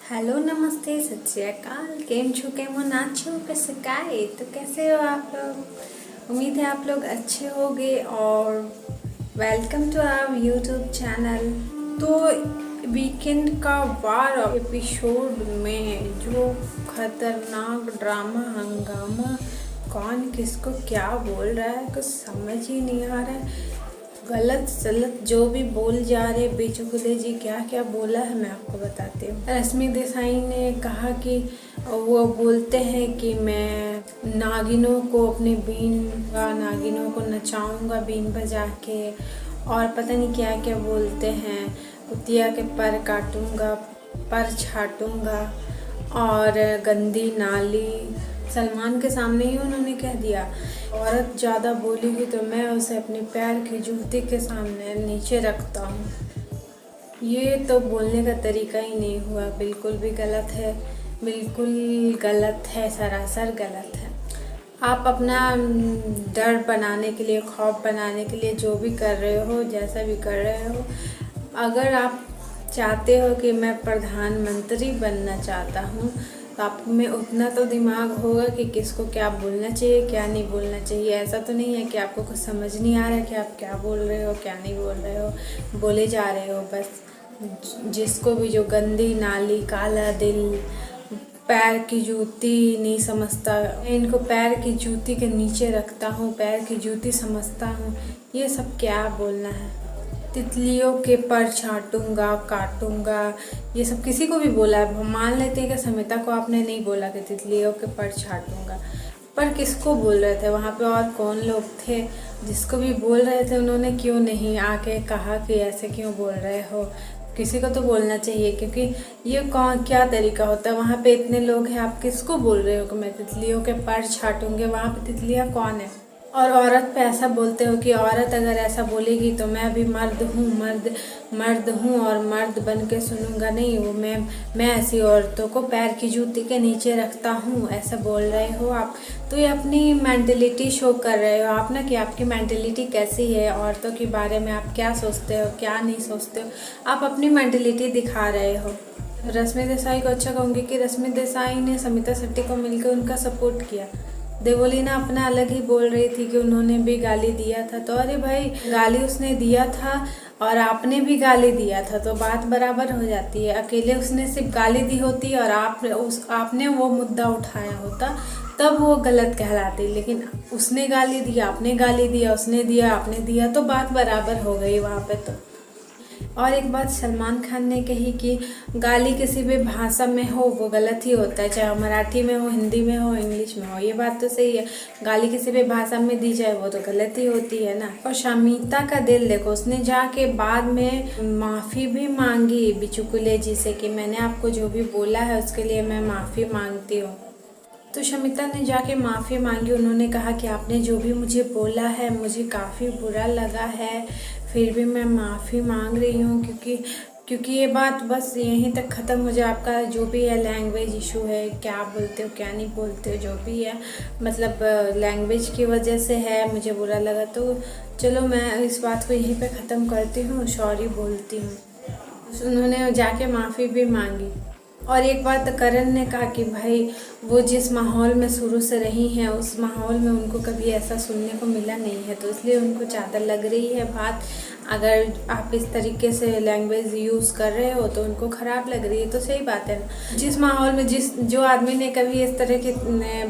Hello नमस्ते सत श्री अकाल। केम छो केमो नाचो कैसे काय तो कैसे हो आप लोग। उम्मीद है आप लोग अच्छे होंगे और welcome to our YouTube channel. तो वीकेंड का वार एपिसोड में जो खतरनाक ड्रामा हंगामा, कौन किसको क्या बोल रहा है कुछ समझ ही नहीं आ रहा है। गलत सलत जो भी बोल जा रहे बेचुगले जी क्या क्या बोला है मैं आपको बताती हूँ। रश्मि देसाई ने कहा कि वो बोलते हैं कि मैं नागिनों को अपने बीन नागिनों को नचाऊंगा बीन बजा के, और पता नहीं क्या क्या बोलते हैं। कुतिया के पर काटूंगा, पर छाटूंगा, और गंदी नाली। सलमान के सामने ही उन्होंने कह दिया, औरत ज़्यादा बोलेगी तो मैं उसे अपने पैर की जूती के सामने नीचे रखता हूँ। ये तो बोलने का तरीका ही नहीं हुआ, बिल्कुल भी गलत है, बिल्कुल गलत है, सरासर गलत है। आप अपना डर बनाने के लिए, खौफ बनाने के लिए जो भी कर रहे हो, जैसा भी कर रहे हो, अगर आप चाहते हो कि मैं प्रधानमंत्री बनना चाहता हूँ तो आप में उतना तो दिमाग होगा कि किसको क्या बोलना चाहिए क्या नहीं बोलना चाहिए। ऐसा तो नहीं है कि आपको कुछ समझ नहीं आ रहा है कि आप क्या बोल रहे हो क्या नहीं बोल रहे हो, बोले जा रहे हो बस। जिसको भी जो गंदी नाली, काला दिल, पैर की जूती नहीं समझता, इनको पैर की जूती के नीचे रखता हूँ, पैर की जूती समझता हूँ, ये सब क्या बोलना है। तितलियों के पर छाटूंगा, काटूंगा, ये सब किसी को भी बोला है। मान लेते हैं कि समिता को आपने नहीं बोला कि तितलियों के पर छाटूंगा, पर किसको बोल रहे थे वहाँ पे, और कौन लोग थे जिसको भी बोल रहे थे उन्होंने क्यों नहीं आके कहा कि ऐसे क्यों बोल रहे हो। किसी को तो बोलना चाहिए, क्योंकि ये कौन क्या तरीका होता है। वहाँ पे इतने लोग हैं, आप किसको बोल रहे हो कि मैं तितलियों के पर छाटूंगी। वहाँ पे तितलियाँ कौन है। और औरत पे ऐसा बोलते हो कि औरत अगर ऐसा बोलेगी तो मैं भी मर्द हूँ, मर्द हूँ और मर्द बन के सुनूंगा नहीं। वो मैं ऐसी औरतों को पैर की जूती के नीचे रखता हूँ, ऐसा बोल रहे हो आप। तो ये अपनी मेंटलिटी शो कर रहे हो आप ना, कि आपकी मेंटलिटी कैसी है, औरतों के बारे में आप क्या सोचते हो क्या नहीं सोचते हो। आप अपनी मेंटलिटी दिखा रहे हो। रश्मि देसाई को अच्छा कहूँगी कि रश्मि देसाई ने समिता शेट्टी को मिलकर उनका सपोर्ट किया। देवोलीना अपना अलग ही बोल रही थी कि उन्होंने भी गाली दिया था, तो अरे भाई गाली उसने दिया था और आपने भी गाली दिया था तो बात बराबर हो जाती है। अकेले उसने सिर्फ गाली दी होती और आपने वो मुद्दा उठाया होता तब वो गलत कहलाती, लेकिन उसने गाली दिया, आपने गाली दिया, उसने दिया, आपने दिया, तो बात बराबर हो गई वहाँ पे। तो और एक बात सलमान खान ने कही कि गाली किसी भी भाषा में हो वो गलत ही होता है, चाहे मराठी में हो, हिंदी में हो, इंग्लिश में हो। ये बात तो सही है, गाली किसी भी भाषा में दी जाए वो तो गलत ही होती है ना। और शमिता का दिल देखो, उसने जाके बाद में माफ़ी भी मांगी बिचुकुले जी से कि मैंने आपको जो भी बोला है उसके लिए मैं माफ़ी मांगती हूँ। तो शमिता ने जाके माफ़ी मांगी। उन्होंने कहा कि आपने जो भी मुझे बोला है मुझे काफ़ी बुरा लगा है, फिर भी मैं माफ़ी मांग रही हूँ, क्योंकि ये बात बस यहीं तक ख़त्म हो जाए। आपका जो भी है लैंग्वेज इशू है, क्या बोलते हो क्या नहीं बोलते हो, जो भी है मतलब लैंग्वेज की वजह से है, मुझे बुरा लगा, तो चलो मैं इस बात को यहीं पे ख़त्म करती हूँ, सॉरी बोलती हूँ। उन्होंने जाके माफ़ी भी मांगी। और एक बात करण ने कहा कि भाई वो जिस माहौल में शुरू से रही हैं उस माहौल में उनको कभी ऐसा सुनने को मिला नहीं है, तो इसलिए उनको ज़्यादा लग रही है बात। अगर आप इस तरीके से लैंग्वेज यूज़ कर रहे हो तो उनको ख़राब लग रही है, तो सही बात है ना। जिस माहौल में जो आदमी ने कभी इस तरह की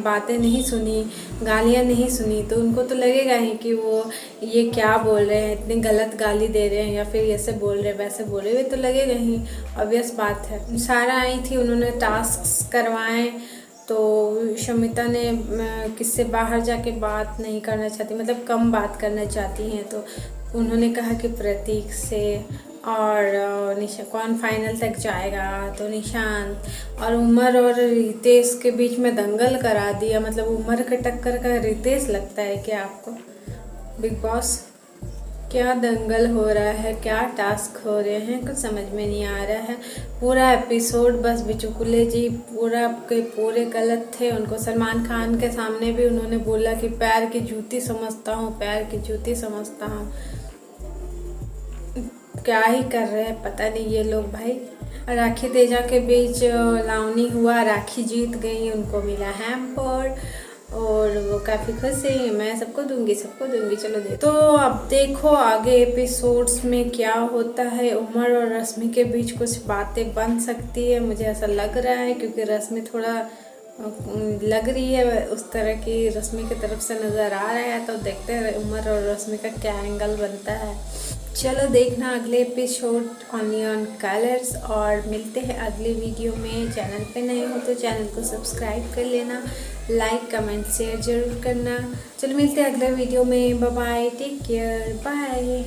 बातें नहीं सुनी, गालियाँ नहीं सुनी, तो उनको तो लगेगा ही कि वो ये क्या बोल रहे हैं, इतनी गलत गाली दे रहे हैं या फिर ऐसे बोल रहे वैसे बोल रहे, तो लगेगा ही, ऑब्वियस बात है। सारा आई थी, उन्होंने टास्क करवाए, तो शमिता ने किससे बाहर जाके बात नहीं करना चाहती, मतलब कम बात करना चाहती हैं, तो उन्होंने कहा कि प्रतीक से। और कौन फाइनल तक जाएगा, तो निशांत। और उमर और रितेश के बीच में दंगल करा दिया, मतलब उमर के टक्कर का रितेश लगता है क्या आपको। बिग बॉस क्या दंगल हो रहा है, क्या टास्क हो रहे हैं, कुछ समझ में नहीं आ रहा है। पूरा एपिसोड बस बिचुकुले जी पूरा के पूरे गलत थे। उनको सलमान खान के सामने भी उन्होंने बोला कि पैर की जूती समझता हूँ, पैर की जूती समझता हूँ। क्या ही कर रहे हैं पता नहीं ये लोग भाई। राखी तेजा के बीच लावनी हुआ, राखी जीत गई, उनको मिला हैम्पर और वो काफ़ी खुश है। मैं सबको दूंगी चलो दे। तो अब देखो आगे एपिसोड्स में क्या होता है। उमर और रश्मि के बीच कुछ बातें बन सकती है, मुझे ऐसा लग रहा है, क्योंकि रश्मि थोड़ा लग रही है उस तरह की, रश्मि की तरफ से नज़र आ रहा है। तो देखते हैं उमर और रश्मि का क्या एंगल बनता है। चलो देखना अगले एपिसोड ऑनियन कलर्स, और मिलते हैं अगले वीडियो में। चैनल पे नए हो तो चैनल को सब्सक्राइब कर लेना, लाइक कमेंट शेयर जरूर करना। चलो मिलते हैं अगले वीडियो में। Bye bye, take care, bye.